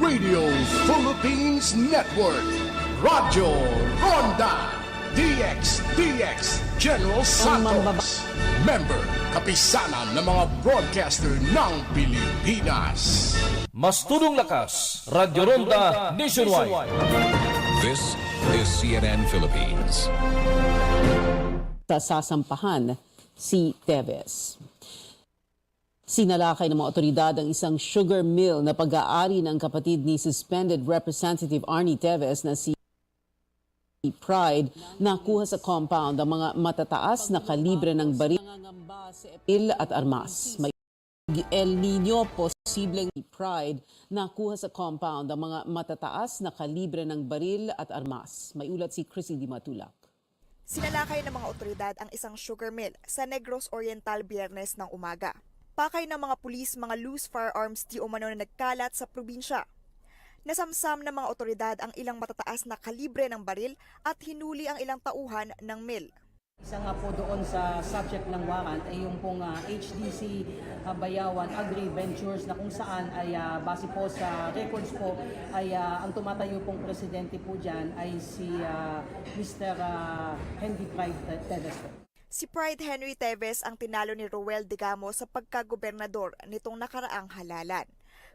Radio Philippines Network, Radyo Ronda, DX General Santos, member kapisanan ng mga broadcaster ng Pilipinas. Mas tulong lakas, Radyo Ronda Nationwide. This is CNN Philippines. Sasampahan si Teves. Sinalakay ng mga otoridad ang isang sugar mill na pag-aari ng kapatid ni suspended Representative Arnie Teves na si Pride na kuha sa compound ang mga matataas na kalibre ng baril at armas. May El Nino, posibleng Pride na kuha sa compound ang mga matataas na kalibre ng baril at armas. May ulat si Chrissy Di Matulak. Sinalakay ng mga otoridad ang isang sugar mill sa Negros Oriental Biyernes ng umaga. Pakay ng mga pulis mga loose firearms di umano na nagkalat sa probinsya. Nasamsam ng mga otoridad ang ilang matataas na kalibre ng baril at hinuli ang ilang tauhan ng mill. Isa nga po doon sa subject ng warrant ay yung pong HDC Bayawan Agri Ventures na kung saan ay base po sa records po ay ang tumatayo pong presidente po dyan ay si Mr. Henry Pride Teves po. Si Pride Henry Teves ang tinalo ni Roel Digamo sa pagkagobernador nitong nakaraang halalan.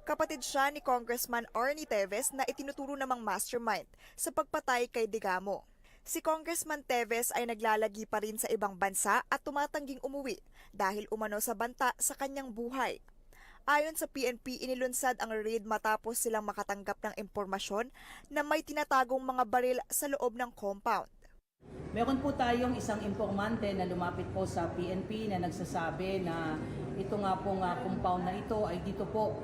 Kapatid siya ni Congressman Arnie Teves na itinuturo namang mastermind sa pagpatay kay Digamo. Si Congressman Teves ay naglalagi pa rin sa ibang bansa at tumatangging umuwi dahil umano sa banta sa kanyang buhay. Ayon sa PNP, inilunsad ang raid matapos silang makatanggap ng impormasyon na may tinatagong mga baril sa loob ng compound. Meron po tayong isang impormante na lumapit po sa PNP na nagsasabi na ito nga pong compound na ito ay dito po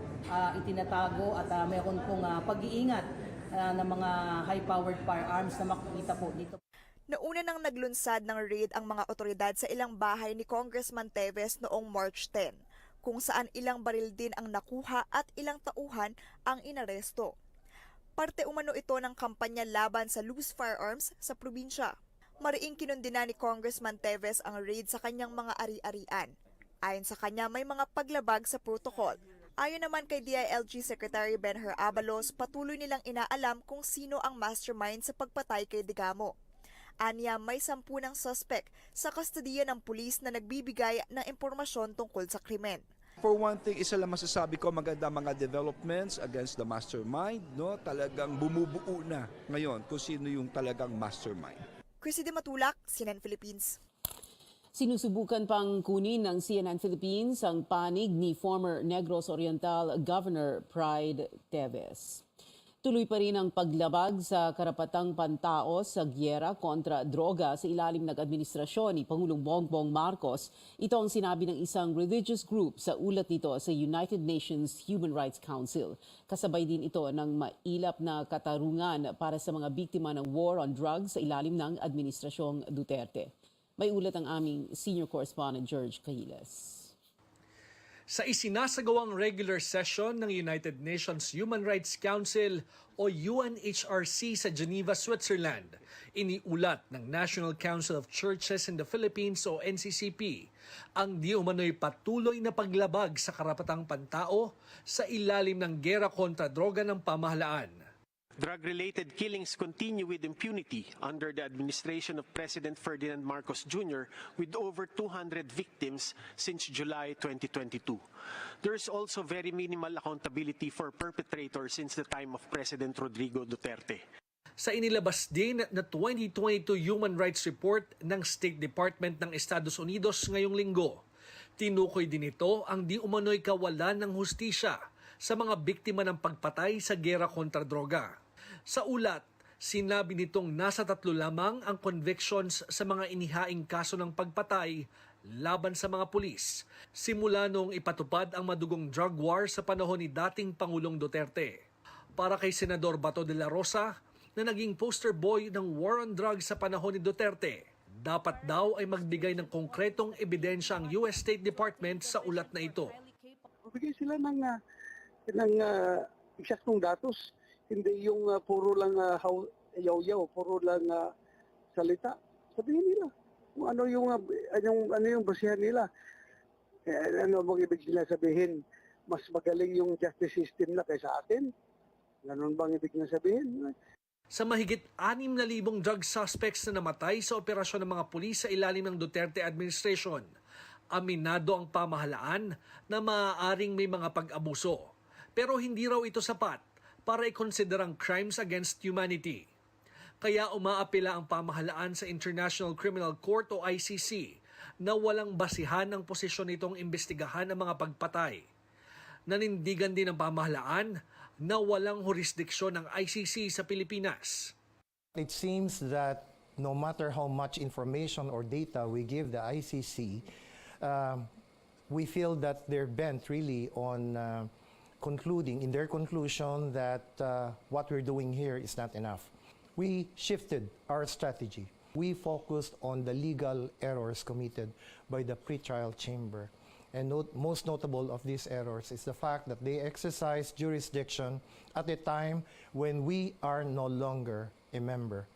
itinatago at meron pong pag-iingat ng mga high-powered firearms na makikita po dito. Nauna nang naglunsad ng raid ang mga otoridad sa ilang bahay ni Congressman Teves noong March 10, kung saan ilang baril din ang nakuha at ilang tauhan ang inaresto. Parte umano ito ng kampanya laban sa loose firearms sa probinsya. Mariing kinundina ni Congressman Teves ang raid sa kanyang mga ari-arian. Ayon sa kanya, may mga paglabag sa protocol. Ayon naman kay DILG Secretary Benher Abalos, patuloy nilang inaalam kung sino ang mastermind sa pagpatay kay Digamo. Anya, may 10 ng suspect sa kustodiya ng pulis na nagbibigay ng impormasyon tungkol sa krimen. For one thing, isa lang masasabi ko, maganda mga developments against the mastermind, no? Talagang bumubuo na ngayon kung sino yung talagang mastermind. Chrissy Di Matulak, CNN Philippines. Sinusubukan pang kunin ng CNN Philippines ang panig ni former Negros Oriental Governor Pride Teves. Tuloy pa rin ang paglabag sa karapatang pantao sa giyera kontra droga sa ilalim ng administrasyon ni Pangulong Bongbong Marcos. Ito ang sinabi ng isang religious group sa ulat nito sa United Nations Human Rights Council. Kasabay din ito ng mailap na katarungan para sa mga biktima ng war on drugs sa ilalim ng administrasyong Duterte. May ulat ang aming senior correspondent George Cahiles. Sa isinasagawang regular session ng United Nations Human Rights Council o UNHRC sa Geneva, Switzerland, iniulat ng National Council of Churches in the Philippines o NCCP ang di umano'y patuloy na paglabag sa karapatang pantao sa ilalim ng gera kontra droga ng pamahalaan. Drug-related killings continue with impunity under the administration of President Ferdinand Marcos Jr. with over 200 victims since July 2022. There is also very minimal accountability for perpetrators since the time of President Rodrigo Duterte. Sa inilabas din na 2022 Human Rights Report ng State Department ng Estados Unidos ngayong linggo, tinukoy din ito ang di umano'y kawalan ng hustisya sa mga biktima ng pagpatay sa gera kontra droga. Sa ulat, sinabi nitong nasa 3 lamang ang convictions sa mga inihaing kaso ng pagpatay laban sa mga pulis, simula noong ipatupad ang madugong drug war sa panahon ni dating Pangulong Duterte. Para kay Senador Bato de la Rosa, na naging poster boy ng war on drugs sa panahon ni Duterte, dapat daw ay magbigay ng konkretong ebidensya ang US State Department sa ulat na ito. Bigay sila ng eksaktong datos. Hindi yung puro lang yaw-yaw, puro lang salita. Sabihin nila kung ano yung basihan nila. Ano bang ibig nila sabihin? Mas magaling yung justice system na kaysa atin? Ganun bang ibig na sabihin? Sa mahigit 6,000 drug suspects na namatay sa operasyon ng mga pulis sa ilalim ng Duterte administration, aminado ang pamahalaan na maaaring may mga pag-abuso. Pero hindi raw ito sapat para ikonsiderang crimes against humanity. Kaya umaapela ang pamahalaan sa International Criminal Court o ICC na walang basihan ng posisyon nitong imbestigahan ang mga pagpatay. Nanindigan din ang pamahalaan na walang jurisdiksyon ng ICC sa Pilipinas. It seems that no matter how much information or data we give the ICC, we feel that they're bent really on concluding, in their conclusion, that what we're doing here is not enough. We shifted our strategy. We focused on the legal errors committed by the pretrial chamber. And most notable of these errors is the fact that they exercise jurisdiction at a time when we are no longer a member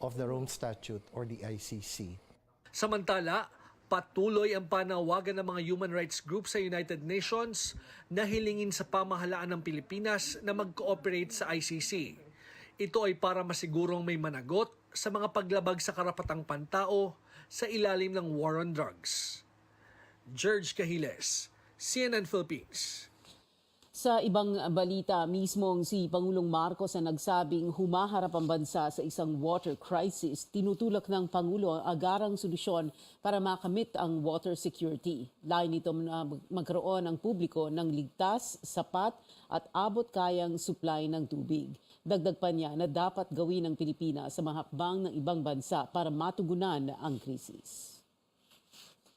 of the Rome Statute or the ICC. Samantala, patuloy ang panawagan ng mga human rights groups sa United Nations na hilingin sa pamahalaan ng Pilipinas na mag-cooperate sa ICC. Ito ay para masigurong may managot sa mga paglabag sa karapatang pantao sa ilalim ng war on drugs. George Cahiles, CNN Philippines. Sa ibang balita, mismong si Pangulong Marcos ang nagsabing humaharap ang bansa sa isang water crisis. Tinutulak ng Pangulo ang agarang solusyon para makamit ang water security. Lain nito na magkaroon ang publiko ng ligtas, sapat at abot-kayang supply ng tubig. Dagdag pa niya na dapat gawin ng Pilipinas sa mga hakbang ng ibang bansa para matugunan ang krisis.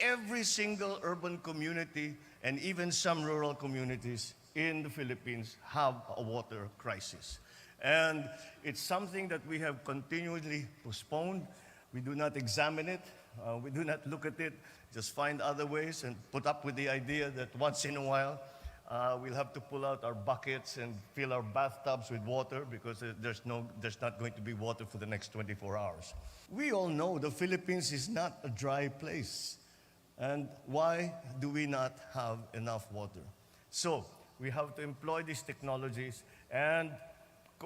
Every single urban community and even some rural communities in the Philippines have a water crisis. And it's something that we have continually postponed. We do not examine it. We do not look at it. Just find other ways and put up with the idea that once in a while we'll have to pull out our buckets and fill our bathtubs with water because there's not going to be water for the next 24 hours. We all know the Philippines is not a dry place. And why do we not have enough water? So we have to employ these technologies and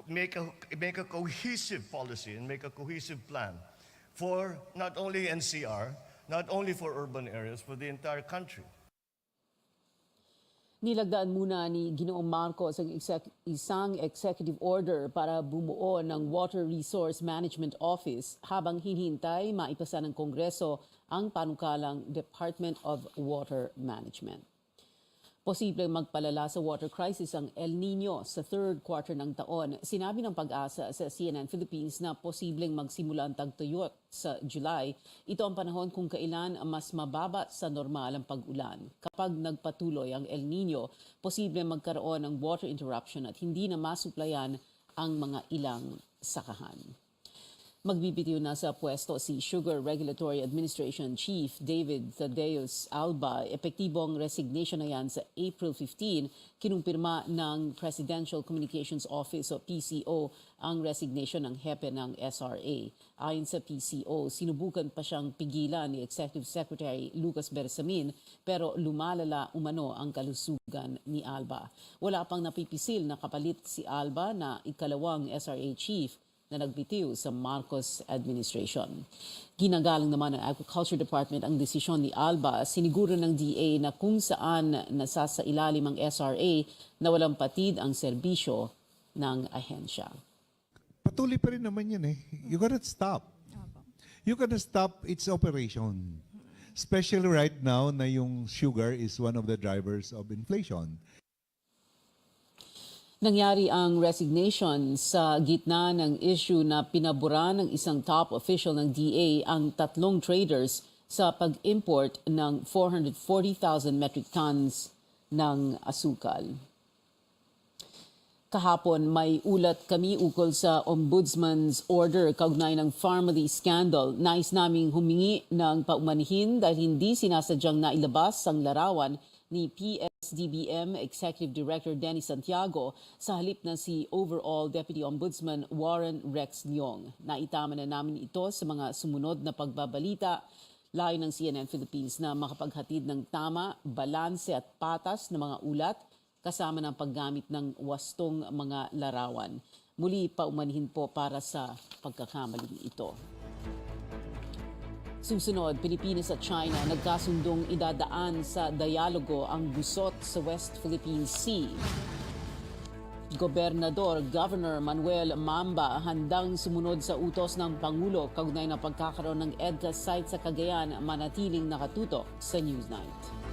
make a cohesive policy and make a cohesive plan for not only NCR, not only for urban areas, for the entire country. Nilagdaan muna ni Ginoong Marcos ang isang executive order para bumuo ng Water Resource Management Office habang hinihintay maipasa ng Kongreso ang panukalang Department of Water Management. Posibleng magpalala sa water crisis ang El Nino sa third quarter ng taon. Sinabi ng Pag-asa sa CNN Philippines na posibleng magsimula ang tagtuyot sa July. Ito ang panahon kung kailan mas mababa sa normal ang pag-ulan. Kapag nagpatuloy ang El Nino, posibleng magkaroon ng water interruption at hindi na masuplayan ang mga ilang sakahan. Magbibitiw na sa pwesto si Sugar Regulatory Administration Chief David Thaddeus Alba. Epektibong resignation na yan sa April 15. Kinumpirma ng Presidential Communications Office o PCO ang resignation ng hepe ng SRA. Ayon sa PCO, sinubukan pa siyang pigilan ni Executive Secretary Lucas Bersamin pero lumalala umano ang kalusugan ni Alba. Wala pang napipisil na kapalit si Alba na ikalawang SRA Chief na nagbitiw sa Marcos administration. Ginagalang naman ng Agriculture Department ang desisyon ni Alba. Siniguro ng DA na kung saan nasasailalim ang SRA na walang patid ang serbisyo ng ahensya. Patuloy pa rin naman yan eh. You cannot stop. You cannot stop its operation. Especially right now na yung sugar is one of the drivers of inflation. Nangyari ang resignation sa gitna ng issue na pinabura ng isang top official ng DA ang tatlong traders sa pag-import ng 440,000 metric tons ng asukal. Kahapon, may ulat kami ukol sa Ombudsman's order kaugnay ng Pharmally scandal. Nais naming humingi ng paumanihin dahil hindi sinasadyang nailabas ang larawan ni PSDBM Executive Director Denny Santiago sa halip na si Overall Deputy Ombudsman Warren Rex Leong. Naitama na namin ito sa mga sumunod na pagbabalita. Layo ng CNN Philippines na makapaghatid ng tama, balanse at patas na mga ulat kasama ng paggamit ng wastong mga larawan. Muli paumanhin po para sa pagkakamaling ito. Susunod, Pilipinas at China nagkasundong idadaan sa dialogo ang gusot sa West Philippine Sea. Governor Manuel Mamba handang sumunod sa utos ng Pangulo kaugnay ng pagkakaroon ng EDCA site sa Cagayan, manatiling nakatutok sa Newsnight.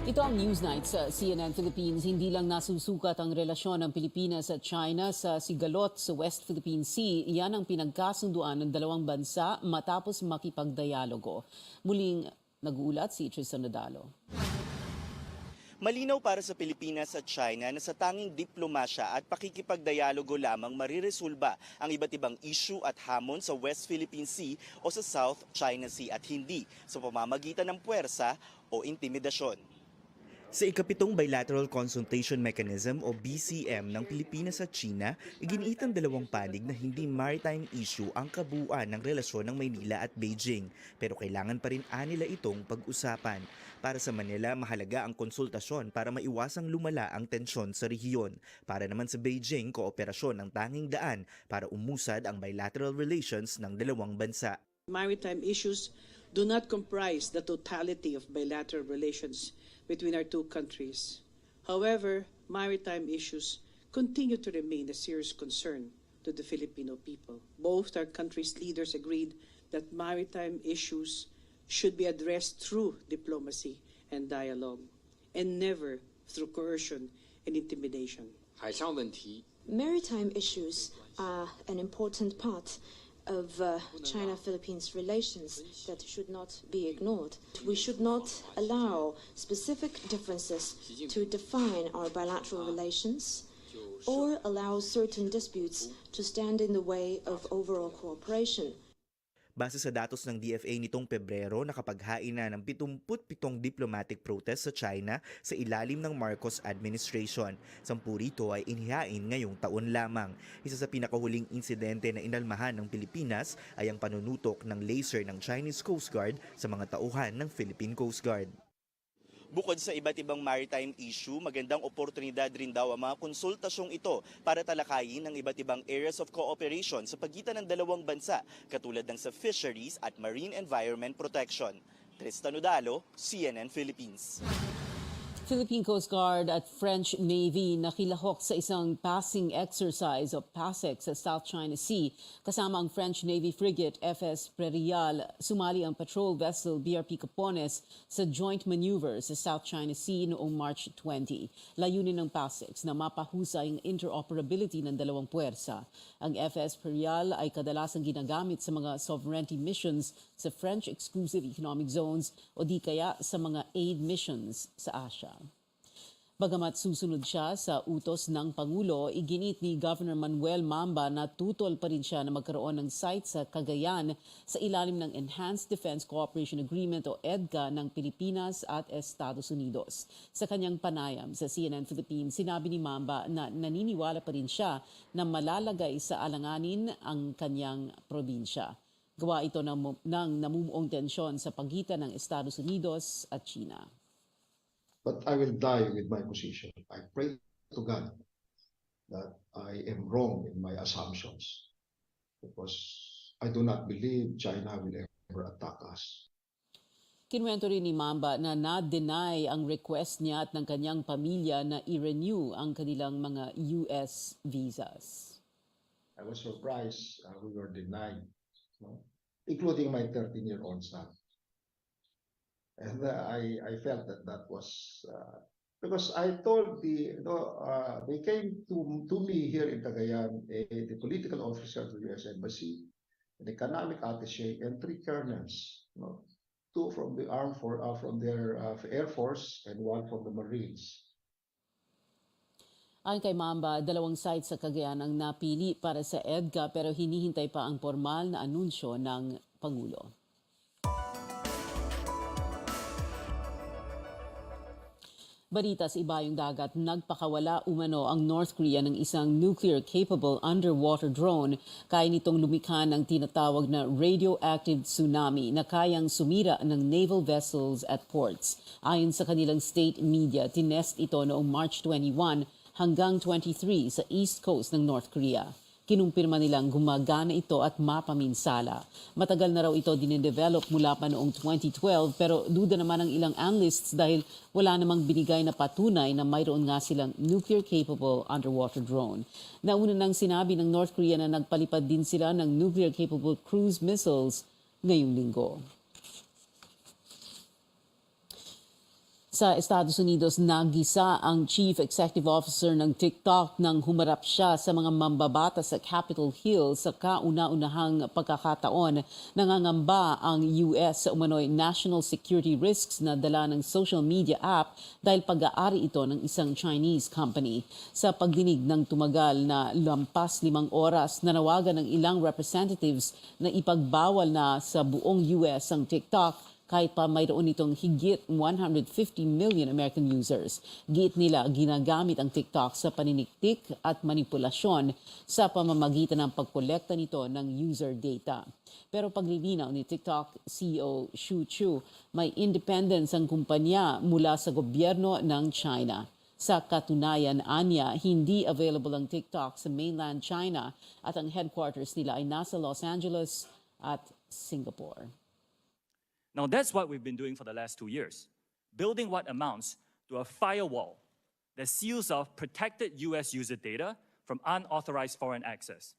Ito ang Newsnight sa CNN Philippines. Hindi lang nasusukat ang relasyon ng Pilipinas at China sa sigalot sa West Philippine Sea. Yan ang pinagkasunduan ng dalawang bansa matapos makipagdialogo. Muling nag-uulat si Tristan Nadalo. Malinaw para sa Pilipinas at China na sa tanging diplomasya at pakikipagdialogo lamang mariresolba ang iba't ibang issue at hamon sa West Philippine Sea o sa South China Sea at hindi sa pamamagitan ng puwersa o intimidasyon. Sa ikapitong Bilateral Consultation Mechanism o BCM ng Pilipinas at China, iginiit ang dalawang panig na hindi maritime issue ang kabuuan ng relasyon ng Maynila at Beijing, pero kailangan pa rin nila itong pag-usapan. Para sa Manila, mahalaga ang konsultasyon para maiwasang lumala ang tensyon sa rehiyon. Para naman sa Beijing, kooperasyon ang tanging daan para umusad ang bilateral relations ng dalawang bansa. Maritime issues do not comprise the totality of bilateral relations between our two countries. However, maritime issues continue to remain a serious concern to the Filipino people. Both our countries' leaders agreed that maritime issues should be addressed through diplomacy and dialogue, and never through coercion and intimidation. Maritime issues are an important part of China-Philippines relations that should not be ignored. We should not allow specific differences to define our bilateral relations or allow certain disputes to stand in the way of overall cooperation. Base sa datos ng DFA nitong Pebrero, nakapaghain na ng 77 diplomatic protest sa China sa ilalim ng Marcos administration. 10 rito ay inihain ngayong taon lamang. Isa sa pinakahuling insidente na inalmahan ng Pilipinas ay ang panunutok ng laser ng Chinese Coast Guard sa mga tauhan ng Philippine Coast Guard. Bukod sa iba't ibang maritime issue, magandang oportunidad rin daw ang mga konsultasyong ito para talakayin ang iba't ibang areas of cooperation sa pagitan ng dalawang bansa, katulad ng sa fisheries at marine environment protection. Tristan Udalo, CNN Philippines. Philippine Coast Guard at French Navy nakilahok sa isang passing exercise o PASEC sa South China Sea. Kasama ang French Navy frigate FS Prairial, sumali ang patrol vessel BRP Capones sa joint maneuver sa South China Sea noong March 20. Layunin ng PASEC na mapahusay ang interoperability ng dalawang puwersa. Ang FS Prairial ay kadalasang ginagamit sa mga sovereignty missions sa French Exclusive Economic Zones o di kaya sa mga aid missions sa Asia. Bagamat susunod siya sa utos ng Pangulo, iginit ni Governor Manuel Mamba na tutol pa rin siya na magkaroon ng site sa Cagayan sa ilalim ng Enhanced Defense Cooperation Agreement o EDCA ng Pilipinas at Estados Unidos. Sa kanyang panayam sa CNN Philippines, sinabi ni Mamba na naniniwala pa rin siya na malalagay sa alanganin ang kanyang probinsya. Gawa ito ng namumuong tensyon sa pagitan ng Estados Unidos at China. But I will die with my position. I pray to God that I am wrong in my assumptions because I do not believe China will ever attack us. Kinuwento rin ni Mamba na na-deny ang request niya at ng kanyang pamilya na i-renew ang kanilang mga US visas. I was surprised we were denied, including my 13-year-old son. And I felt that was because I told they came to me here in Cagayan, the political officer of the U.S. Embassy, an economic attaché, and 3 colonels, 2 from the from their Air Force and 1 from the Marines. Ayon kay Mamba, 2 sites sa Cagayan ang napili para sa EDCA pero hinihintay pa ang formal na anunsyo ng Pangulo. Balita sa ibayong dagat, nagpakawala umano ang North Korea ng isang nuclear-capable underwater drone kaya nitong lumikha ng tinatawag na radioactive tsunami na kayang sumira ng naval vessels at ports. Ayon sa kanilang state media, tinest ito noong March 21 hanggang 23 sa east coast ng North Korea. Kinumpirma nilang gumagana ito at mapaminsala. Matagal na raw ito dinedevelop mula pa noong 2012 pero duda naman ang ilang analysts dahil wala namang binigay na patunay na mayroon nga silang nuclear-capable underwater drone. Nauna nang sinabi ng North Korea na nagpalipad din sila ng nuclear-capable cruise missiles ngayong linggo. Sa Estados Unidos, nagisa ang Chief Executive Officer ng TikTok nang humarap siya sa mga mambabata sa Capitol Hill sa kauna-unahang pagkakataon. Nangangamba ang US sa umano'y national security risks na dala ng social media app dahil pag-aari ito ng isang Chinese company. Sa pagdinig ng tumagal na lampas 5 oras, nanawagan ng ilang representatives na ipagbawal na sa buong US ang TikTok kahit pa mayroon itong higit 150 million American users. Giit nila ginagamit ang TikTok sa paniniktik at manipulasyon sa pamamagitan ng pagkolekta nito ng user data. Pero paglilinaw ni TikTok CEO Shu Chu, may independence ang kumpanya mula sa gobyerno ng China. Sa katunayan, anya, hindi available ang TikTok sa mainland China at ang headquarters nila ay nasa Los Angeles at Singapore. Now, that's what we've been doing for the last 2 years, building what amounts to a firewall that seals off protected US user data from unauthorized foreign access.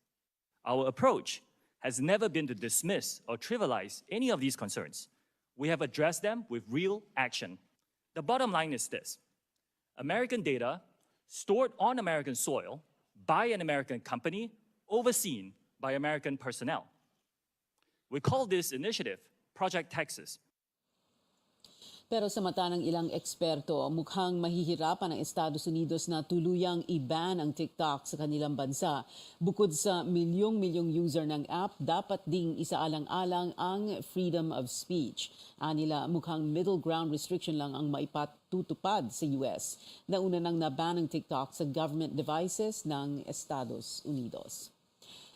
Our approach has never been to dismiss or trivialize any of these concerns. We have addressed them with real action. The bottom line is this: American data stored on American soil by an American company, overseen by American personnel. We call this initiative Project Texas. Pero sa mata ng ilang eksperto, mukhang mahihirapan ang Estados Unidos na tuluyang i-ban ang TikTok sa kanilang bansa. Bukod sa milyong-milyong user ng app, dapat ding isaalang-alang ang freedom of speech. Anila, mukhang middle ground restriction lang ang maipatutupad sa US. Nauna nang na-ban ang TikTok sa government devices ng Estados Unidos.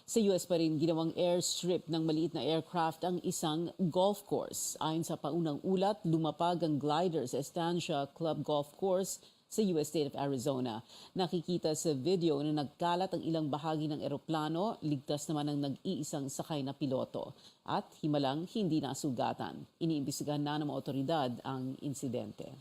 Sa US pa rin, ginawang airstrip ng maliit na aircraft ang isang golf course. Ayon sa paunang ulat, lumapag ang glider sa Estancia Club Golf Course sa US state of Arizona. Nakikita sa video na nagkalat ang ilang bahagi ng eroplano, ligtas naman ang nag-iisang sakay na piloto. At himalang hindi nasugatan. Iniimbestigahan na ng mga otoridad ang insidente.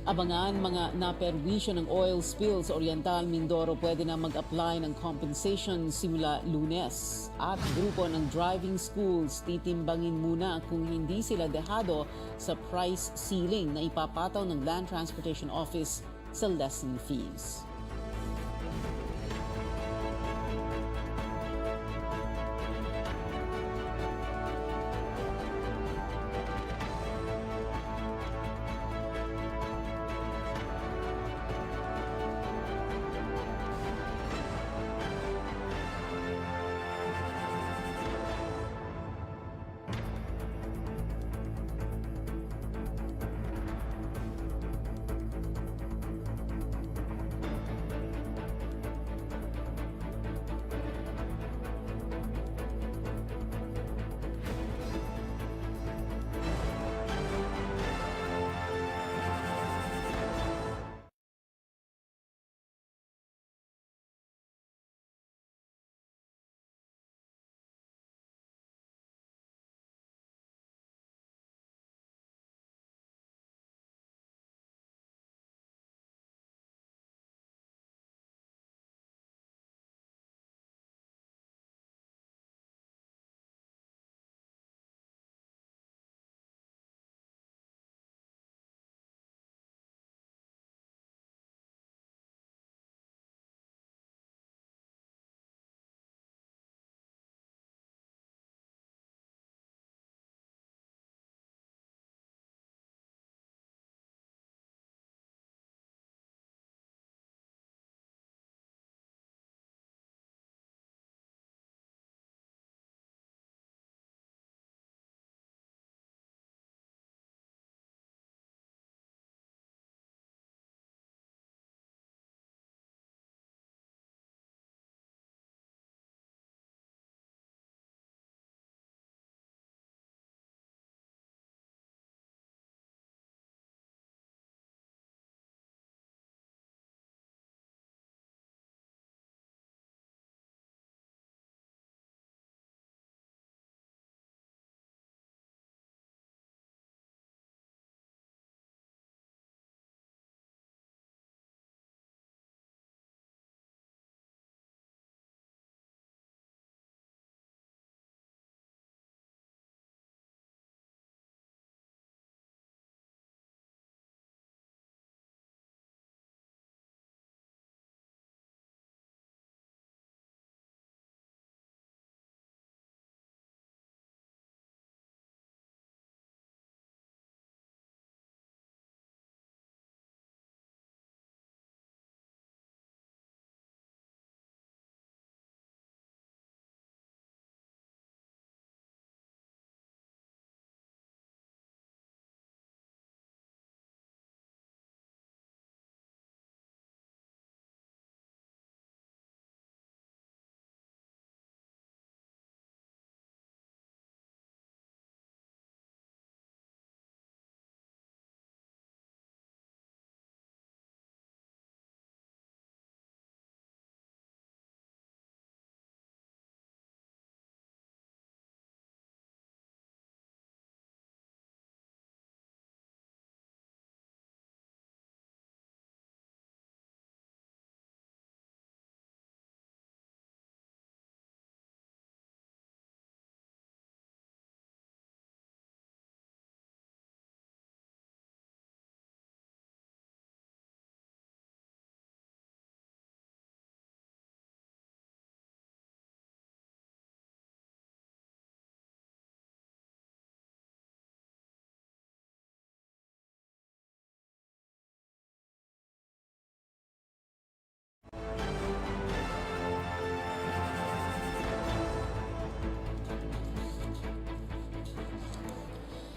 Abangan mga naperwisyo ng oil spill sa Oriental Mindoro, pwede na mag-apply ng compensation simula Lunes. At grupo ng driving schools titimbangin muna kung hindi sila dehado sa price ceiling na ipapataw ng Land Transportation Office sa lesson fees.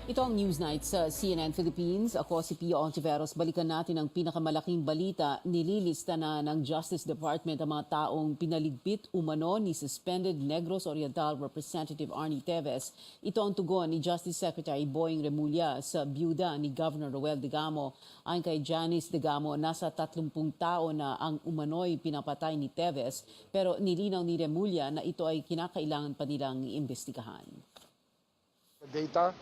Ito ang Newsnight sa CNN Philippines. Ako si Pio Ontiveros. Balikan natin ang pinakamalaking balita. Nililista na ng Justice Department ang mga taong pinaligpit umano ni suspended Negros Oriental Representative Arnie Teves. Ito ang tugon ni Justice Secretary Boying Remulla sa byuda ni Governor Roel Degamo. Ayon kay Janice Degamo, nasa 30 tao na ang umano'y pinapatay ni Teves, pero nilinaw ni Remulla na ito ay kinakailangan pa nilang iimbestigahan. Data.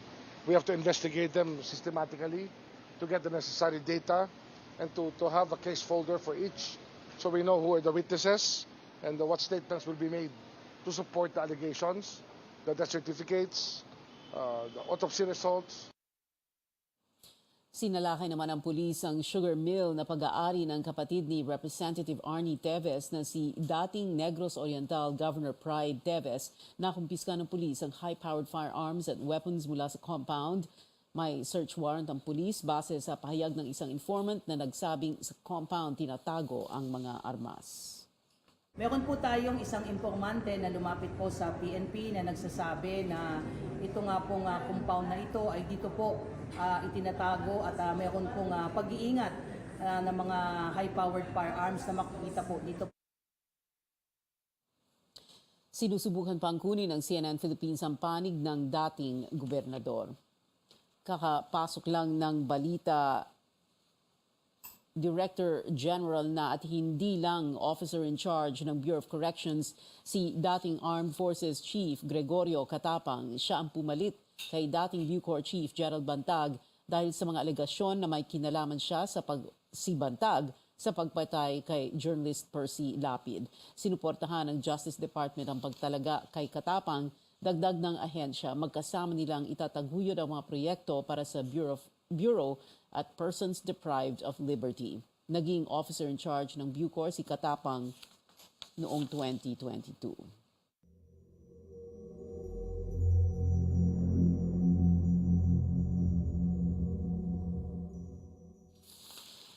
We have to investigate them systematically to get the necessary data and to have a case folder for each so we know who are the witnesses and what statements will be made to support the allegations, the death certificates, the autopsy results. Sinalakay naman ng pulis ang sugar mill na pag-aari ng kapatid ni Representative Arnie Teves na si dating Negros Oriental Governor Pride Teves. Nakumpiska ng pulis ang high-powered firearms at weapons mula sa compound. May search warrant ang pulis base sa pahayag ng isang informant na nagsabing sa compound tinatago ang mga armas. Meron po tayong isang impormante na lumapit po sa PNP na nagsasabi na ito nga pong compound na ito ay dito po itinatago at meron pong pag-iingat ng mga high-powered firearms na makikita po dito. Sinusubukan pang kunin ng CNN Philippines ang panig ng dating gobernador. Kakapasok lang ng balita, Director General na at hindi lang officer in charge ng Bureau of Corrections, si dating Armed Forces Chief Gregorio Catapang. Siya ang pumalit kay dating Bucor Chief Gerald Bantag dahil sa mga alegasyon na may kinalaman siya si Bantag sa pagpatay kay journalist Percy Lapid. Sinuportahan ng Justice Department ang pagtalaga kay Catapang. Dagdag ng ahensya, magkasama nilang itataguyod ang mga proyekto para sa Bureau at persons deprived of liberty. Naging officer in charge ng Bucor si Catapang noong 2022.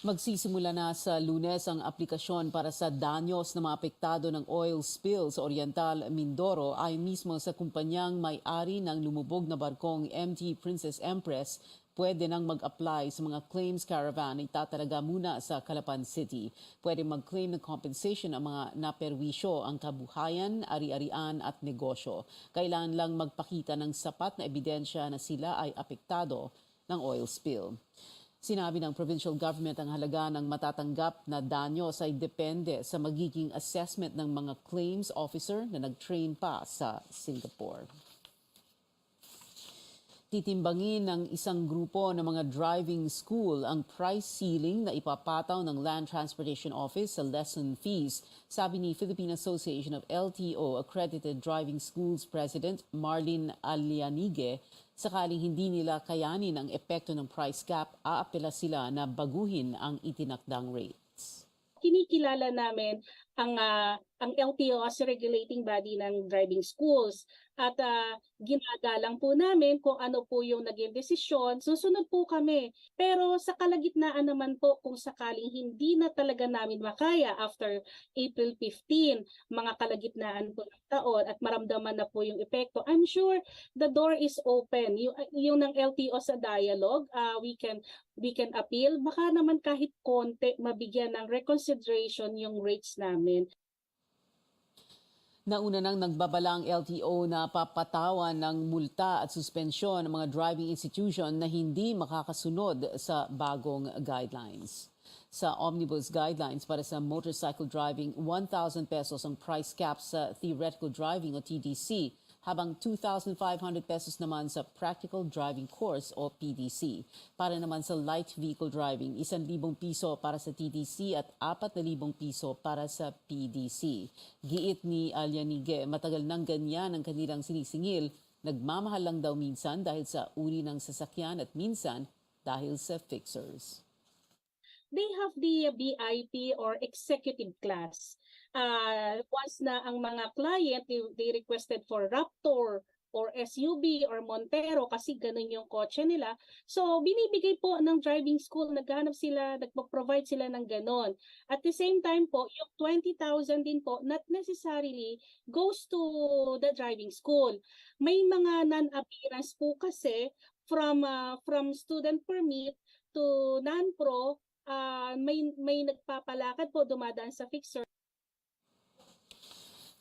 Magsisimula na sa Lunes ang aplikasyon para sa danyos na mga apektado ng oil spill sa Oriental Mindoro ayon mismo sa kumpanyang may-ari ng lumubog na barkong MT Princess Empress. Pwede nang mag-apply sa mga claims caravan na itatalaga muna sa Calapan City. Pwede mag-claim ng compensation ang mga naperwisyo ang kabuhayan, ari-arian at negosyo. Kailangan lang magpakita ng sapat na ebidensya na sila ay apektado ng oil spill. Sinabi ng provincial government ang halaga ng matatanggap na danyos ay depende sa magiging assessment ng mga claims officer na nag-train pa sa Singapore. Titimbangin ng isang grupo ng mga driving school ang price ceiling na ipapataw ng Land Transportation Office sa lesson fees, sabi ni Philippine Association of LTO Accredited Driving Schools President Marlene Alianige. Sakaling hindi nila kayanin ang epekto ng price cap, aapela sila na baguhin ang itinakdang rates. Kinikilala namin ang LTO as regulating body ng driving schools at ginagalang po namin kung ano po yung naging desisyon. Susunod po kami. Pero sa kalagitnaan naman po kung sakaling hindi na talaga namin makaya after April 15, mga kalagitnaan po ng taon at maramdaman na po yung epekto, I'm sure the door is open. Yung ng LTO sa dialogue, we can appeal. Baka naman kahit konti mabigyan ng reconsideration yung rates namin. Nauna nang nagbabala ang LTO na papatawan ng multa at suspensyon ng mga driving institution na hindi makakasunod sa bagong guidelines. Sa Omnibus Guidelines para sa motorcycle driving, 1,000 pesos ang price cap sa theoretical driving o TDC, habang 2,500 pesos naman sa practical driving course o PDC. Para naman sa light vehicle driving, 1,000 piso para sa TDC at 4,000 piso para sa PDC. Giit ni Alianige, matagal nang ganyan ang kanilang sinisingil. Nagmamahal lang daw minsan dahil sa uri ng sasakyan at minsan dahil sa fixers. They have the VIP or executive class. Once na ang mga client, they requested for Raptor or SUV or Montero kasi ganun yung kotse nila. So, binibigay po ng driving school, naghanap sila, nagpo-provide sila ng ganun. At the same time po, yung 20,000 din po, not necessarily goes to the driving school. May mga non-appearance po kasi from student permit to non-pro, may nagpapalakad po dumadaan sa fixer.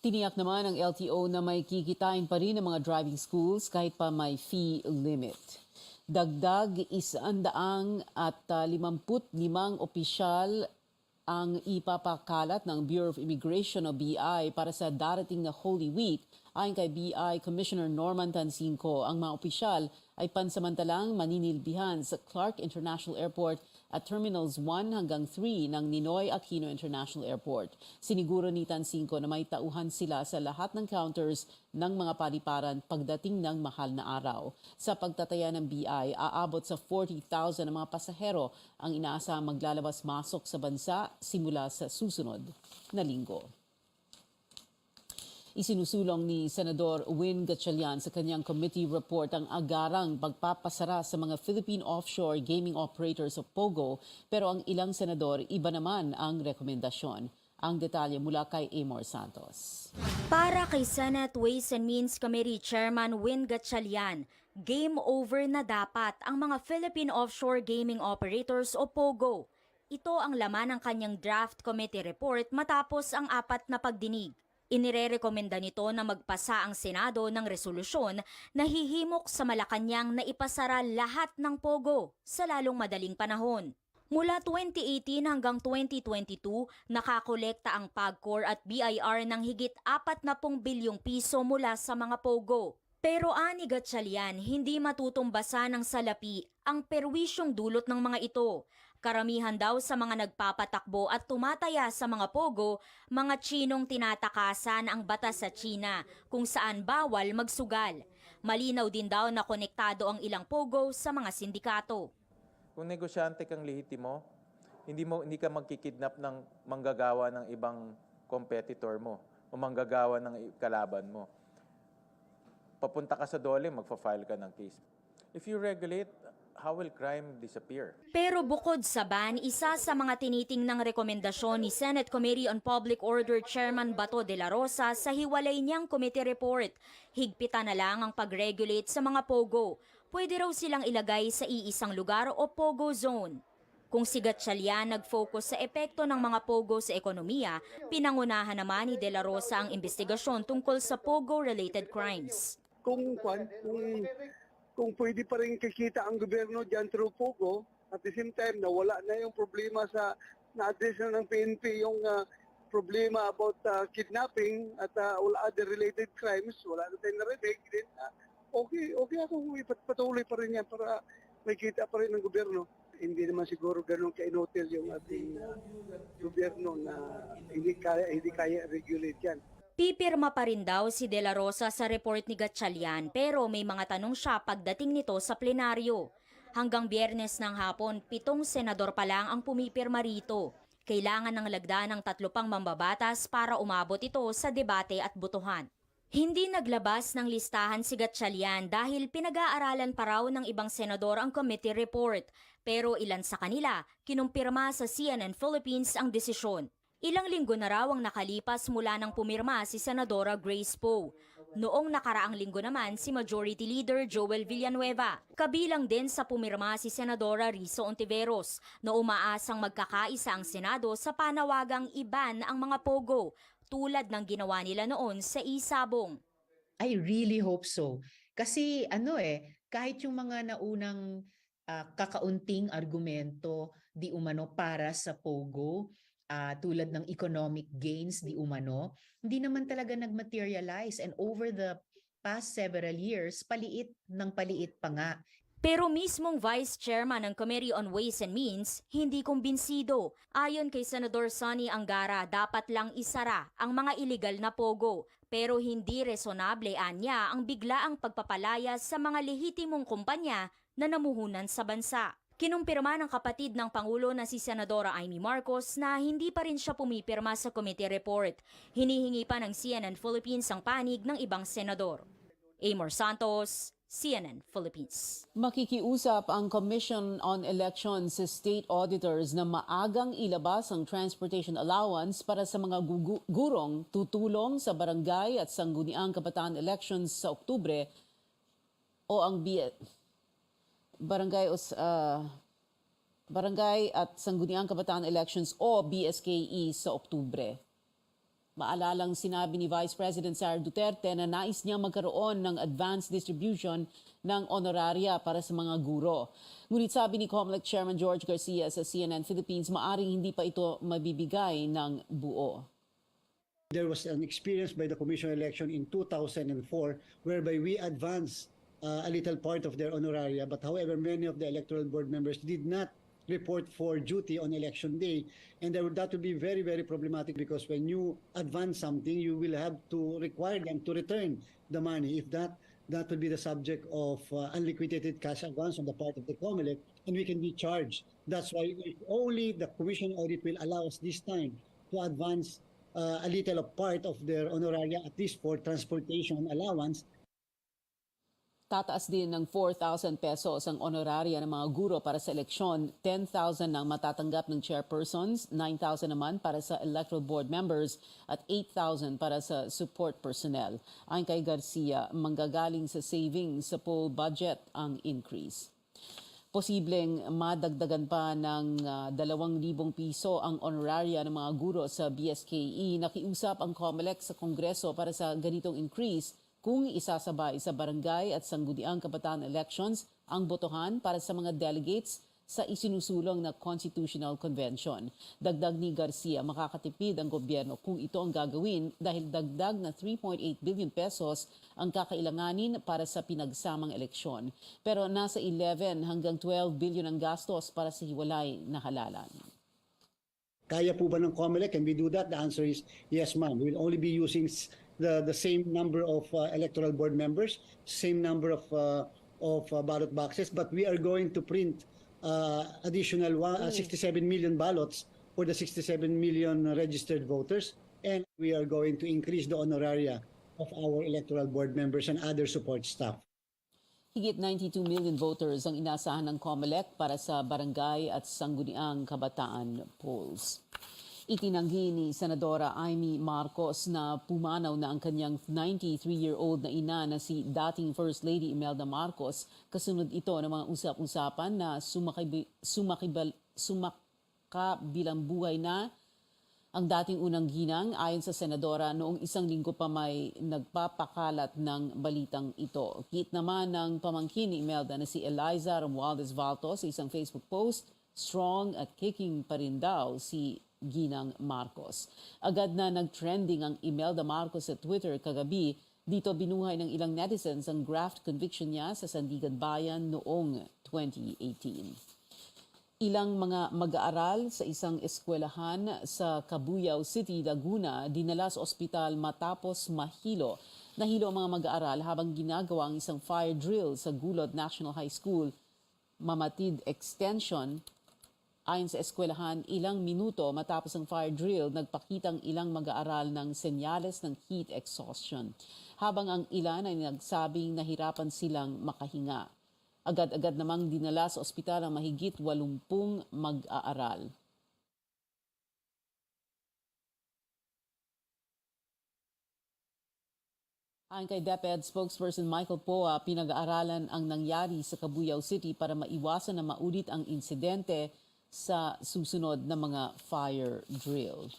Tiniyak naman ng LTO na may kikitain pa rin ng mga driving schools kahit pa may fee limit. Dagdag 155 opisyal ang ipapakalat ng Bureau of Immigration o BI para sa darating na Holy Week. Ayon kay BI Commissioner Norman Tansinco, ang mga opisyal ay pansamantalang maninilbihan sa Clark International Airport at Terminals 1 hanggang 3 ng Ninoy Aquino International Airport. Siniguro ni Tansinco na may tauhan sila sa lahat ng counters ng mga paliparan pagdating ng mahal na araw. Sa pagtataya ng BI, aabot sa 40,000 na mga pasahero ang inaasahang maglalabas-masok sa bansa simula sa susunod na linggo. Isinusulong ni Senador Win Gatchalian sa kanyang committee report ang agarang pagpapasara sa mga Philippine offshore gaming operators o POGO, pero ang ilang senador iba naman ang rekomendasyon. Ang detalye mula kay Amor Santos. Para kay Senate Ways and Means Committee Chairman Win Gatchalian, game over na dapat ang mga Philippine offshore gaming operators o POGO. Ito ang laman ng kanyang draft committee report matapos ang 4 na pagdinig. Inirerekomenda nito na magpasa ang Senado ng resolusyon na hihimok sa Malacanang na ipasara lahat ng POGO sa lalong madaling panahon. Mula 2018 hanggang 2022, nakakolekta ang PAGCOR at BIR ng higit 40 bilyong piso mula sa mga POGO. Pero ani Gatchalian, hindi matutumbasan ng salapi ang perwisyong dulot ng mga ito. Karamihan daw sa mga nagpapatakbo at tumataya sa mga POGO, mga Chinong tinatakasan ang batas sa China kung saan bawal magsugal. Malinaw din daw na konektado ang ilang POGO sa mga sindikato. Kung negosyante kang lehitimo, hindi ka magkikidnap ng manggagawa ng ibang competitor mo o manggagawa ng kalaban mo. Papunta ka sa DOLE, magfa-file ka ng case. If you regulate, how will crime disappear? Pero bukod sa ban, isa sa mga tinitingnang rekomendasyon ni Senate Committee on Public Order Chairman Bato de la Rosa sa hiwalay niyang committee report, higpitan na lang ang pag-regulate sa mga POGO. Pwede raw silang ilagay sa iisang lugar o POGO zone. Kung si Gatchalian nag-focus sa epekto ng mga POGO sa ekonomiya, pinangunahan naman ni de la Rosa ang investigasyon tungkol sa POGO-related crimes. Kung pwede pa rin kikita ang gobyerno dyan through POGO, at the same time na wala na yung problema sa na-address na ng PNP yung problema about kidnapping at wala other related crimes, wala na tayong narinig, then okay ako ipatuloy pa rin yan para may kita pa rin ng gobyerno. Hindi naman siguro ganun ka-inotel yung ating gobyerno na hindi kaya regulate yan. Pipirma pa rin daw si De La Rosa sa report ni Gatchalian pero may mga tanong siya pagdating nito sa plenaryo. Hanggang Biyernes ng hapon, 7 senador pa lang ang pumipirma rito. Kailangan ng lagda ng 3 pang mambabatas para umabot ito sa debate at botohan. Hindi naglabas ng listahan si Gatchalian dahil pinag-aaralan pa raw ng ibang senador ang committee report. Pero ilan sa kanila kinumpirma sa CNN Philippines ang desisyon. Ilang linggo na raw ang nakalipas mula nang pumirma si Senadora Grace Poe. Noong nakaraang linggo naman si Majority Leader Joel Villanueva. Kabilang din sa pumirma si Senadora Rizzo Ontiveros na umaasang magkakaisa ang Senado sa panawagang iban ang mga POGO tulad ng ginawa nila noon sa Isabong. I really hope so. Kasi kahit yung mga naunang kakaunting argumento di umano para sa POGO, tulad ng economic gains di umano, hindi naman talaga nag-materialize and over the past several years, paliit pa nga. Pero mismong Vice Chairman ng Committee on Ways and Means, hindi kumbinsido. Ayon kay Senador Sonny Angara, dapat lang isara ang mga illegal na POGO. Pero hindi resonable anya ang biglaang pagpapalayas sa mga lehitimong kumpanya na namuhunan sa bansa. Kinumpirma ng kapatid ng Pangulo na si Senadora Amy Marcos na hindi pa rin siya pumipirma sa committee report. Hinihingi pa ng CNN Philippines ang panig ng ibang senador. Amor Santos, CNN Philippines. Makikiusap ang Commission on Elections sa state auditors na maagang ilabas ang transportation allowance para sa mga gurong tutulong sa barangay at sangguniang kabataan elections sa Oktubre o ang Barangay at Sangguniang Kabataan Elections o BSKE sa Oktubre. Maalalang sinabi ni Vice President Sara Duterte na nais niya magkaroon ng advance distribution ng honoraria para sa mga guro. Ngunit sabi ni COMELEC Chairman George Garcia sa CNN Philippines, maaring hindi pa ito mabibigay ng buo. There was an experience by the Commission election in 2004 whereby we advanced a little part of their honoraria, but however, many of the electoral board members did not report for duty on election day, and that would be very, very problematic because when you advance something, you will have to require them to return the money. If that would be the subject of unliquidated cash advance on the part of the COMELEC, and we can be charged. That's why if only the commission audit will allow us this time to advance a little part of their honoraria, at least for transportation allowance. Tataas din ng 4,000 pesos ang honoraria ng mga guro para sa eleksyon, 10,000 ang matatanggap ng chairpersons, 9,000 naman para sa electoral board members at 8,000 para sa support personnel. Ayon kay Garcia, manggagaling sa savings sa poll budget ang increase. Posibleng madagdagan pa ng 2,000 piso ang honoraria ng mga guro sa BSKE. Nakiusap ang COMELEC sa Kongreso para sa ganitong increase kung isasabay sa barangay at sangguniang kabataan elections ang botohan para sa mga delegates sa isinusulong na Constitutional Convention. Dagdag ni Garcia, makakatipid ang gobyerno kung ito ang gagawin dahil dagdag na 3.8 billion pesos ang kakailanganin para sa pinagsamang eleksyon. Pero nasa 11 hanggang 12 billion ang gastos para sa hiwalay na halalan. Kaya po ba ng COMELEC? Can we do that? The answer is yes, ma'am. We will only be using the same number of electoral board members, same number of ballot boxes, but we are going to print additional 67 million ballots for the 67 million registered voters, and we are going to increase the honoraria of our electoral board members and other support staff. Higit 92 million voters ang inasahan ng COMELEC para sa barangay at sangguniang kabataan polls. Itinanggi ni Senadora Amy Marcos na pumanaw na ang kanyang 93-year-old na ina na si dating First Lady Imelda Marcos. Kasunod ito ng mga usap-usapan na sumakabilang buhay na ang dating unang ginang. Ayon sa Senadora, noong isang linggo pa may nagpapakalat ng balitang ito. Kit naman ng pamangkin ni Imelda na si Eliza Romualdez Valto sa isang Facebook post, strong at kicking pa rin daw si Ginang Marcos. Agad na nag-trending ang Imelda Marcos sa Twitter kagabi. Dito binuhay ng ilang netizens ang graft conviction niya sa Sandigan Bayan noong 2018. Ilang mga mag-aaral sa isang eskwelahan sa Cabuyao City, Laguna, dinala sa ospital matapos mahilo. Nahilo ang mga mag-aaral habang ginagawa ang isang fire drill sa Gulod National High School, Mamatid Extension. Ayon sa eskwelahan, ilang minuto matapos ang fire drill, nagpakitang ilang mag-aaral ng senyales ng heat exhaustion, habang ang ilan ay nagsabing nahirapan silang makahinga. Agad-agad namang dinala sa ospital ang mahigit 80 mag-aaral. Ayon kay DepEd spokesperson Michael Poa, pinag-aaralan ang nangyari sa Cabuyao City para maiwasan na maulit ang insidente sa susunod na mga fire drill.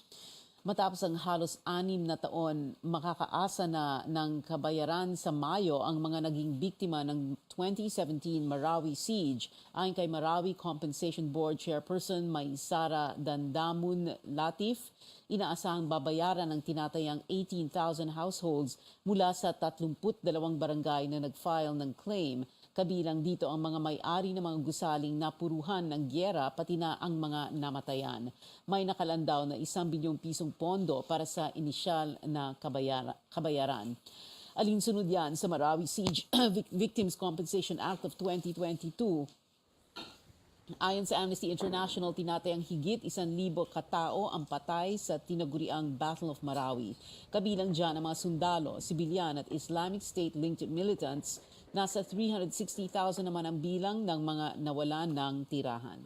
Matapos ang halos 6 na taon, makakaasa na ng kabayaran sa Mayo ang mga naging biktima ng 2017 Marawi siege. Ayon kay Marawi Compensation Board Chairperson Maysara Dandamun Latif, inaasahang babayaran ng tinatayang 18,000 households mula sa 32 barangay na nag-file ng claim. Kabilang dito ang mga may-ari ng mga gusaling napuruhan ng gyera pati na ang mga namatayan. May nakalandaw na 1 bilyong pisong pondo para sa inisyal na kabayaran. Alinsunod yan sa Marawi Siege Victims Compensation Act of 2022. Ayon sa Amnesty International, tinatayang higit 1,000 katao ang patay sa tinaguriang Battle of Marawi. Kabilang dyan ang mga sundalo, sibilyan at Islamic State-linked militants. Nasa 360,000 naman ang bilang ng mga nawalan ng tirahan.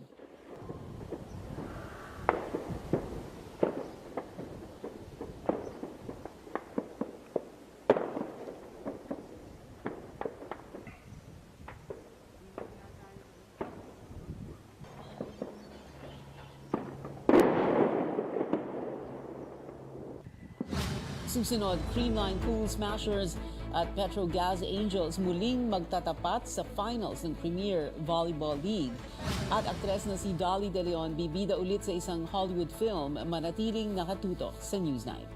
susunod, Creamline Cool Smashers at Petrogas Angels muling magtatapat sa finals ng Premier Volleyball League. At aktres na si Dolly De Leon bibida ulit sa isang Hollywood film, manatiling nakatutok sa Newsnight.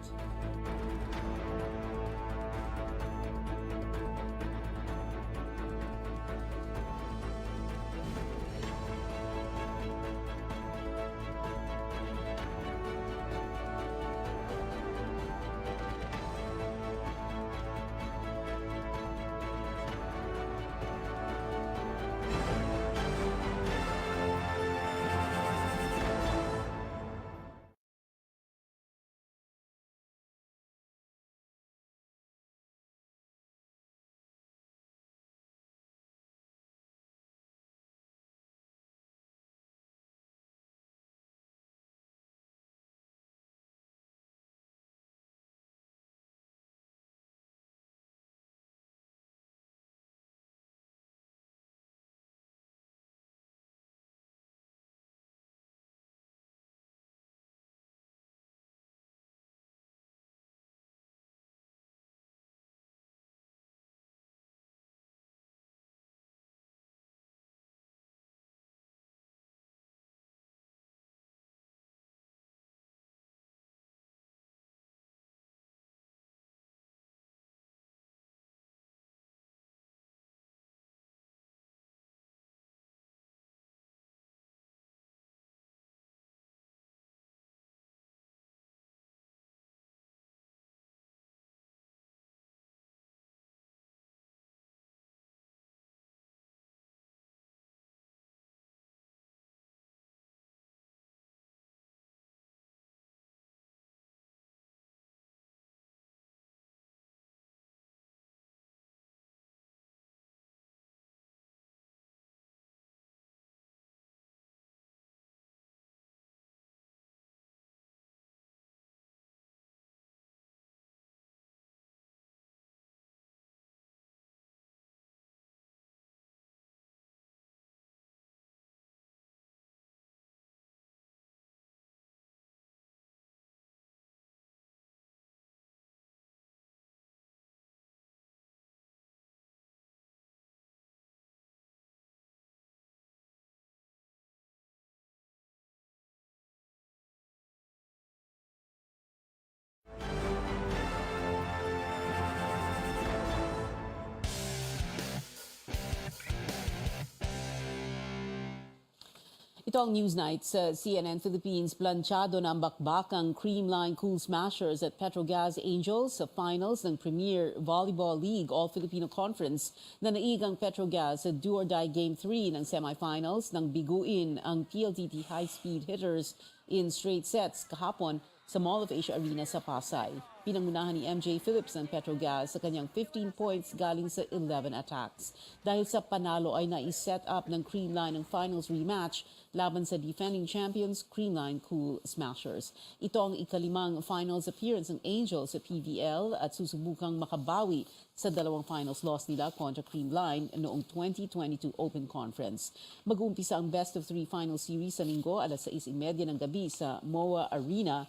Ito ang Newsnight sa CNN Philippines. Planchado na ang bakbakang Creamline Cool Smashers at Petrogas Angels sa finals ng Premier Volleyball League All-Filipino Conference na naigang Petrogas sa do-or-die Game 3 ng semifinals nang biguin ang PLDT high-speed hitters in straight sets kahapon sa Mall of Asia Arena sa Pasay. Pinangunahan ni MJ Phillips ng Petrogas sa kanyang 15 points galing sa 11 attacks. Dahil sa panalo ay nai-set up ng Creamline ang finals rematch laban sa defending champions Creamline Cool Smashers. Ito ang ikalimang finals appearance ng Angels sa PVL at susubukang makabawi sa dalawang finals loss nila kontra Creamline noong 2022 Open Conference. Mag-uumpisa ang best of 3 final series sa linggo alas 6:30 ng gabi sa MOA Arena.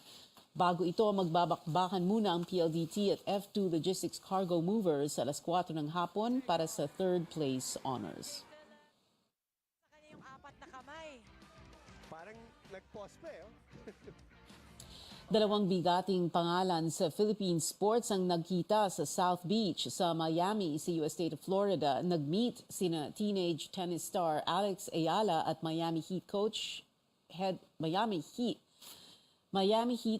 Bago ito, magbabakbakan muna ang PLDT at F2 Logistics Cargo Movers alas 4 ng hapon para sa third place honors. Parang nag-pause pa eh. Dalawang bigating pangalan sa Philippine sports ang nagkita sa South Beach sa Miami sa US state of Florida. Nag-meet sina teenage tennis star Alex Ayala at Miami Heat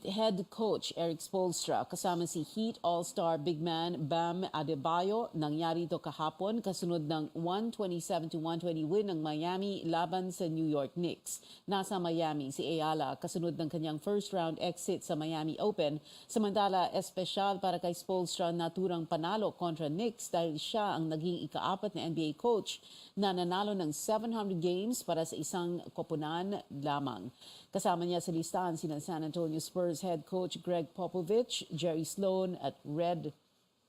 head coach Eric Spoelstra kasama si Heat All-Star big man Bam Adebayo. Nangyari ito kahapon kasunod ng 127-120 win ng Miami laban sa New York Knicks. Nasa Miami si Ayala kasunod ng kanyang first round exit sa Miami Open. Samantala, espesyal para kay Spoelstra naturang panalo kontra Knicks dahil siya ang naging ika-4 na NBA coach na nanalo ng 700 games para sa isang koponan lamang. Kasama niya sa listahan sina San Antonio Spurs head coach Greg Popovich, Jerry Sloan at Red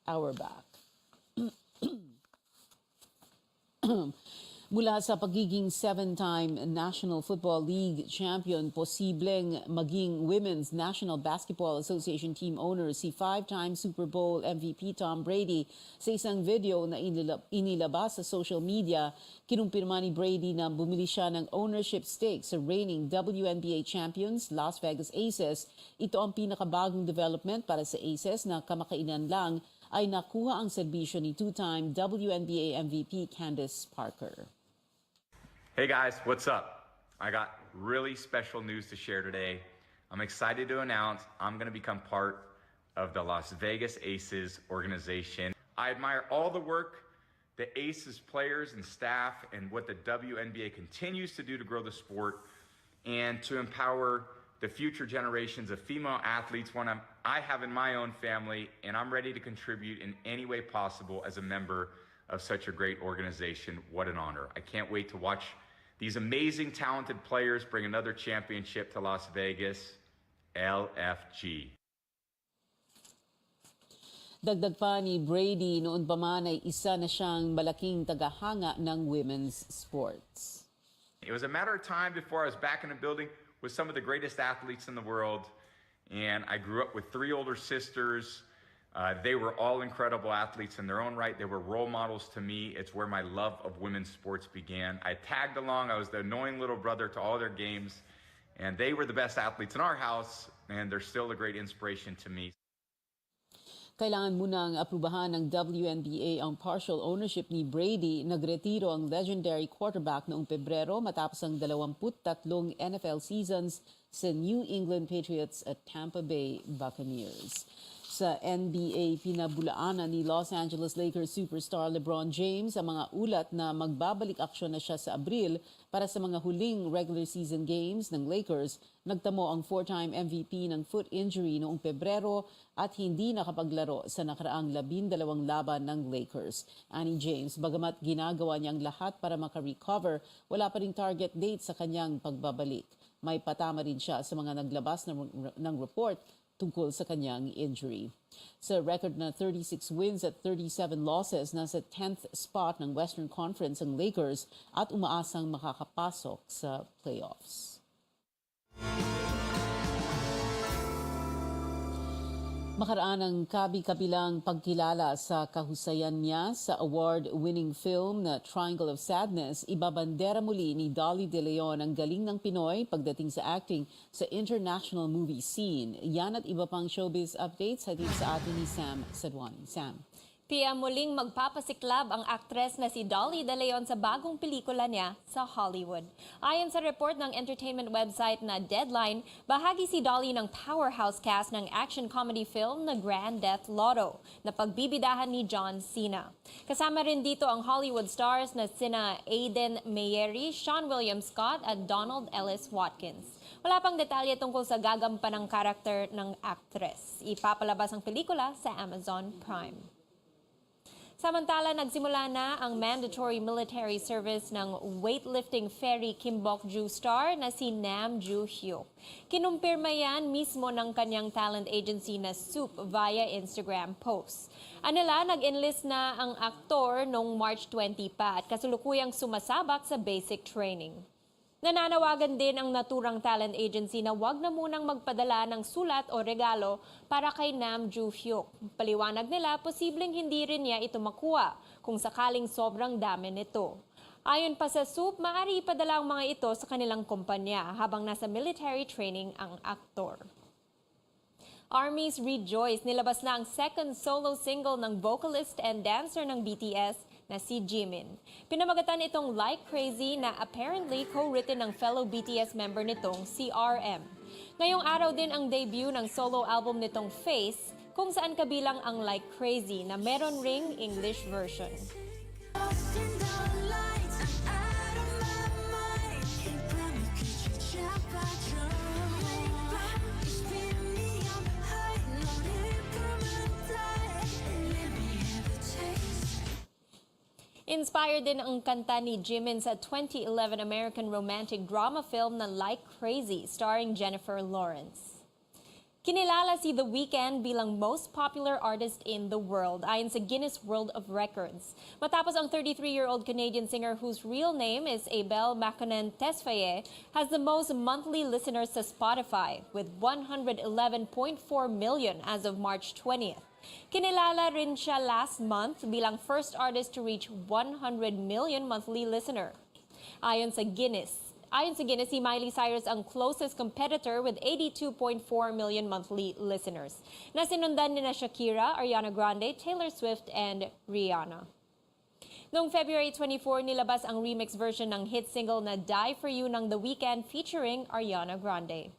Auerbach. Mula sa pagiging 7-time National Football League champion, posibleng maging Women's National Basketball Association team owner si 5-time Super Bowl MVP Tom Brady. Sa isang video na inilabas sa social media, kinumpirma ni Brady na bumili siya ng ownership stake sa reigning WNBA champions Las Vegas Aces. Ito ang pinakabagong development para sa Aces na kamakailan lang ay nakuha ang serbisyo ni 2-time WNBA MVP Candace Parker. Hey guys, what's up? I got really special news to share today. I'm excited to announce I'm going to become part of the Las Vegas Aces organization. I admire all the work the Aces players and staff and what the WNBA continues to do to grow the sport and to empower the future generations of female athletes, one I have in my own family, and I'm ready to contribute in any way possible as a member of such a great organization. What an honor. I can't wait to watch these amazing, talented players bring another championship to Las Vegas. LFG. Dagdag pa ni Brady, noon pa man ay isa na siyang malaking tagahanga ng women's sports. It was a matter of time before I was back in the building with some of the greatest athletes in the world. And I grew up with 3 older sisters. They were all incredible athletes in their own right. They were role models to me. It's where my love of women's sports began. I tagged along. I was the annoying little brother to all their games. And they were the best athletes in our house. And they're still a great inspiration to me. Kailangan munang aprubahan ng WNBA ang partial ownership ni Brady. Nagretiro ang legendary quarterback noong Pebrero matapos ang 23 NFL seasons sa New England Patriots at Tampa Bay Buccaneers. Sa NBA, pinabulaanan ni Los Angeles Lakers superstar LeBron James ang mga ulat na magbabalik aksyon na siya sa Abril para sa mga huling regular season games ng Lakers. Nagtamo ang 4-time MVP ng foot injury noong Pebrero at hindi nakapaglaro sa nakaraang 12 laban ng Lakers. Annie James, bagamat ginagawa niyang lahat para makarecover, wala pa ring target date sa kanyang pagbabalik. May patama rin siya sa mga naglabas ng report tungkol sa kanyang injury. Sa record na 36 wins at 37 losses, nasa 10th spot ng Western Conference ang Lakers at umaasang makakapasok sa playoffs. Makaraan ang kabi-kabilang pagkilala sa kahusayan niya sa award-winning film na Triangle of Sadness, ibabandera muli ni Dolly De Leon ang galing ng Pinoy pagdating sa acting sa international movie scene. Yan at iba pang showbiz updates hatid sa atin ni Sam Sadwani. Sam. Pia muling magpapasiklab ang aktres na si Dolly De Leon sa bagong pelikula niya sa Hollywood. Ayon sa report ng entertainment website na Deadline, bahagi si Dolly ng powerhouse cast ng action comedy film na Grand Death Lotto na pagbibidahan ni John Cena. Kasama rin dito ang Hollywood stars na sina Aiden Mayeri, Sean William Scott at Donald Ellis Watkins. Wala pang detalye tungkol sa gagampanang karakter ng aktres. Ipapalabas ang pelikula sa Amazon Prime. Samantala, nagsimula na ang mandatory military service ng weightlifting fairy Kimbok-ju star na si Nam Joo-hyuk. Kinumpirma yan mismo ng kanyang talent agency na Soup via Instagram post. Anila, nag-enlist na ang aktor noong March 20 pa at kasulukuyang sumasabak sa basic training. Nananawagan din ang naturang talent agency na wag na munang magpadala ng sulat o regalo para kay Nam Joo-hyuk. Paliwanag nila, posibleng hindi rin niya ito makuha kung sakaling sobrang dami nito. Ayon pa sa Soup, maaari ipadala ang mga ito sa kanilang kumpanya habang nasa military training ang aktor. Armies Rejoice, nilabas na ang second solo single ng vocalist and dancer ng BTS na si Jimin. Pinamagatan itong Like Crazy na apparently co-written ng fellow BTS member nitong si RM. Ngayong araw din ang debut ng solo album nitong Face, kung saan kabilang ang Like Crazy na meron ring English version. Inspired din ang kanta ni Jimin sa 2011 American romantic drama film na Like Crazy starring Jennifer Lawrence. Kinilala si The Weeknd bilang most popular artist in the world ayon sa Guinness World of Records. Matapos ang 33-year-old Canadian singer whose real name is Abel Makonnen Tesfaye has the most monthly listeners sa Spotify with 111.4 million as of March 20th. Kinilala rin siya last month bilang first artist to reach 100 million monthly listener. Ayon sa Guinness, si Miley Cyrus ang closest competitor with 82.4 million monthly listeners. Nasinundan ni Shakira, Ariana Grande, Taylor Swift, and Rihanna. Noong February 24, nilabas ang remix version ng hit single na Die For You ng The Weeknd featuring Ariana Grande.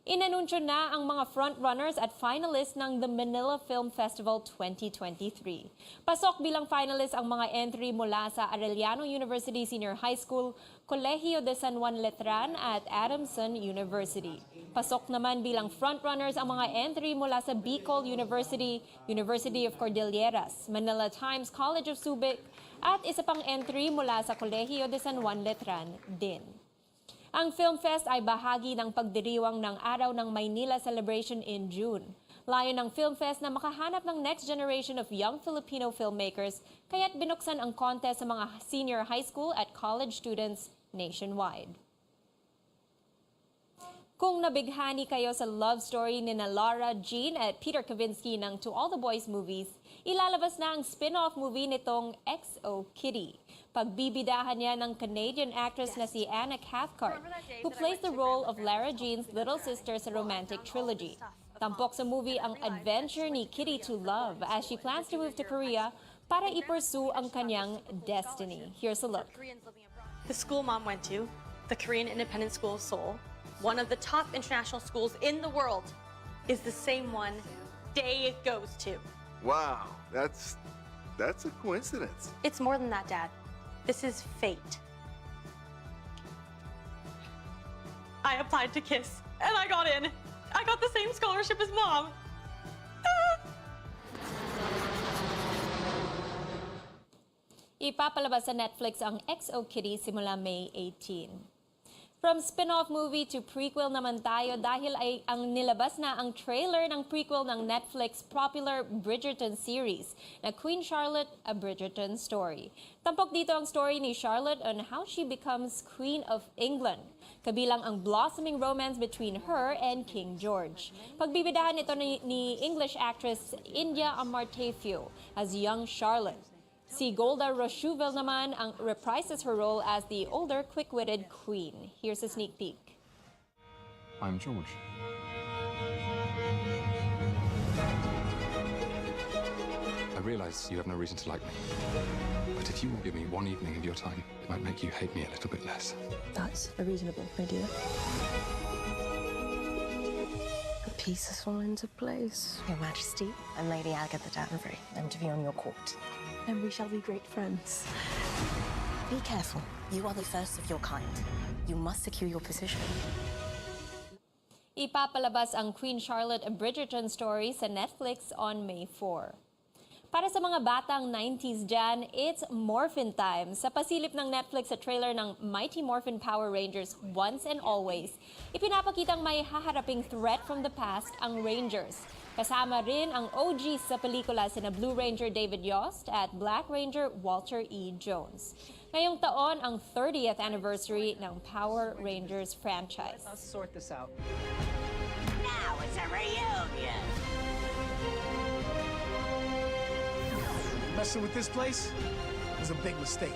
Inanunsyo na ang mga frontrunners at finalists ng the Manila Film Festival 2023. Pasok bilang finalist ang mga entry mula sa Arellano University Senior High School, Colegio de San Juan Letran at Adamson University. Pasok naman bilang frontrunners ang mga entry mula sa Bicol University, University of Cordilleras, Manila Times College of Subic, at isa pang entry mula sa Colegio de San Juan Letran din. Ang Film Fest ay bahagi ng pagdiriwang ng Araw ng Maynila celebration in June. Layo ng Film Fest na makahanap ng next generation of young Filipino filmmakers, kaya't binuksan ang contest sa mga senior high school at college students nationwide. Kung nabighani kayo sa love story ni Laura Jean at Peter Kavinsky ng To All the Boys movies, ilalabas na ang spin-off movie nitong XO Kitty. Pagbibidahan niya ng Canadian actress na si Anna Cathcart, who plays the role of Lara Jean's little sister sa romantic trilogy. Tampok sa movie ang adventure ni Kitty to love as she plans to move to Korea para i-pursue ang kanyang destiny. Here's a look. The school mom went to, the Korean Independent School of Seoul, one of the top international schools in the world, is the same one Day goes to. Wow, that's a coincidence. It's more than that, Dad. This is fate. I applied to KISS, and I got in. I got the same scholarship as Mom. Ipapalabas sa Netflix ang XO Kitty simula May 18. From spin-off movie to prequel naman tayo dahil ay ang nilabas na ang trailer ng prequel ng Netflix popular Bridgerton series na Queen Charlotte, A Bridgerton Story. Tampok dito ang story ni Charlotte on how she becomes Queen of England. Kabilang ang blossoming romance between her and King George. Pagbibidahan ito ni English actress India Amartefio as young Charlotte. Si Golda Rosheuvel naman ang reprises her role as the older, quick-witted queen. Here's a sneak peek. I'm George. I realize you have no reason to like me. But if you will give me one evening of your time, it might make you hate me a little bit less. That's a reasonable idea. The pieces fall into place. Your Majesty, I'm Lady Agatha Danbury. I'm to be on your court. And we shall be great friends. Be careful. You are the first of your kind. You must secure your position. Ipapalabas ang Queen Charlotte, A Bridgerton Story sa Netflix on May 4. Para sa mga batang 90s dyan, it's Morphin time. Sa pasilip ng Netflix sa trailer ng Mighty Morphin Power Rangers Once and Always, ipinapakitang may haharaping threat from the past ang Rangers. Kasama rin ang OGs sa pelikula sina Blue Ranger David Yost at Black Ranger Walter E. Jones. Ngayong taon ang 30th anniversary ng Power Rangers franchise. Let's sort this out. Now it's a reunion! Messing with this place was a big mistake.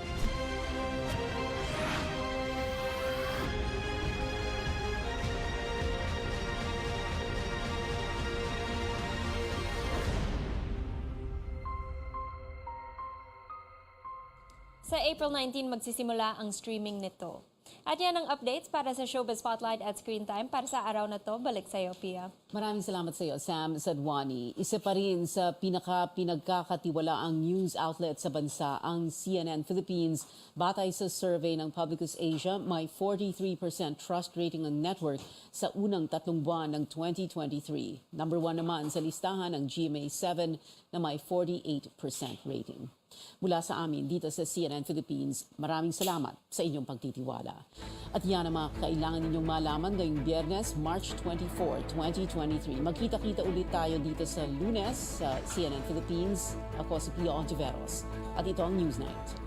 Sa April 19, magsisimula ang streaming nito. At yan ang updates para sa Showbiz Spotlight at Screen Time. Para sa araw na to, balik sa iyo, Pia. Maraming salamat sa iyo, Sam Sadwani. Isa pa rin sa pinagkakatiwalaang news outlet sa bansa, ang CNN Philippines. Batay sa survey ng Publicus Asia, may 43% trust rating ang network sa unang 3 buwan ng 2023. Number 1 naman sa listahan ng GMA7 na may 48% rating. Mula sa amin dito sa CNN Philippines, maraming salamat sa inyong pagtitiwala. At yan ang mga kailangan ninyong malaman ngayong Biyernes, March 24, 2023. Magkita-kita ulit tayo dito sa Lunes sa CNN Philippines. Ako si Pia Ontiveros at ito ang Newsnight.